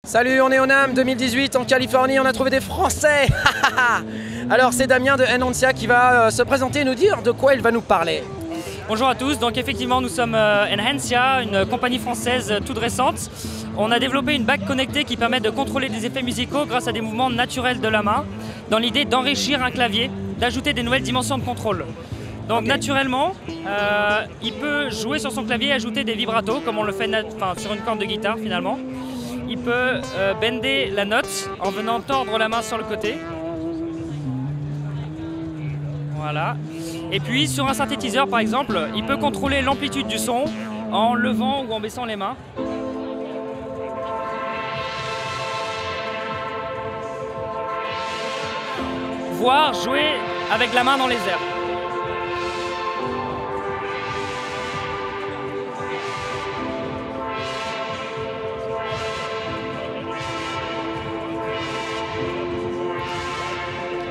Salut, on est au NAMM 2018 en Californie, on a trouvé des Français. Alors c'est Damien de Enhancia qui va se présenter et nous dire de quoi il va nous parler. Bonjour à tous, donc effectivement nous sommes Enhancia, une compagnie française toute récente. On a développé une bague connectée qui permet de contrôler des effets musicaux grâce à des mouvements naturels de la main, dans l'idée d'enrichir un clavier, d'ajouter des nouvelles dimensions de contrôle. Donc naturellement, il peut jouer sur son clavier et ajouter des vibratos, comme on le fait sur une corde de guitare finalement. Il peut bender la note en venant tordre la main sur le côté. Voilà. Et puis sur un synthétiseur par exemple, il peut contrôler l'amplitude du son en levant ou en baissant les mains. Voire jouer avec la main dans les airs.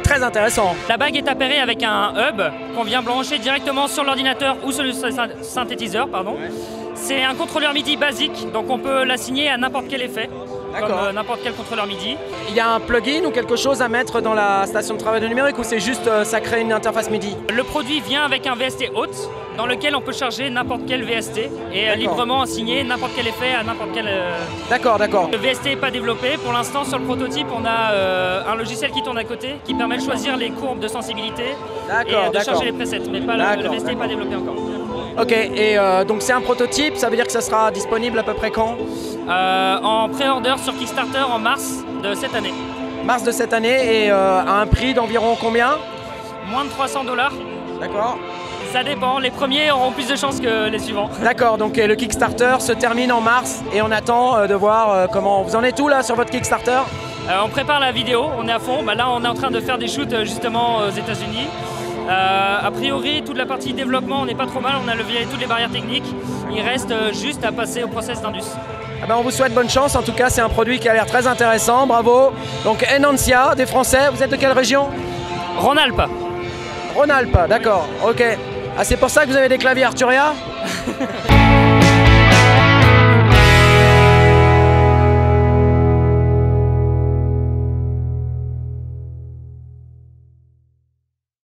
Très intéressant. La bague est appairée avec un hub qu'on vient brancher directement sur l'ordinateur ou sur le synthétiseur. C'est un contrôleur MIDI basique, donc on peut l'assigner à n'importe quel effet, comme n'importe quel contrôleur MIDI. Il y a un plugin ou quelque chose à mettre dans la station de travail de numérique ou c'est juste ça crée une interface MIDI? Le produit vient avec un VST haute dans lequel on peut charger n'importe quel VST et librement assigner n'importe quel effet à n'importe quel... D'accord. Le VST n'est pas développé. Pour l'instant, sur le prototype, on a un logiciel qui tourne à côté qui permet de choisir les courbes de sensibilité et de charger les presets. Mais pas le VST n'est pas développé encore. Ok, et donc c'est un prototype, ça veut dire que ça sera disponible à peu près quand? En pré-order sur Kickstarter en mars de cette année. Mars de cette année, et à un prix d'environ combien? Moins de 300 $. D'accord. Ça dépend, les premiers auront plus de chances que les suivants. D'accord, donc le Kickstarter se termine en mars et on attend de voir comment... Vous en êtes où là sur votre Kickstarter? On prépare la vidéo, on est à fond. Là on est en train de faire des shoots justement aux États-Unis. A priori, toute la partie développement, on n'est pas trop mal, on a levé toutes les barrières techniques. Il reste juste à passer au process d'Indus. On vous souhaite bonne chance, en tout cas c'est un produit qui a l'air très intéressant, bravo. Donc Enhancia, des Français, vous êtes de quelle région? Rhône-Alpes. Rhône-Alpes, d'accord, ok. Ah, c'est pour ça que vous avez des claviers Arturia?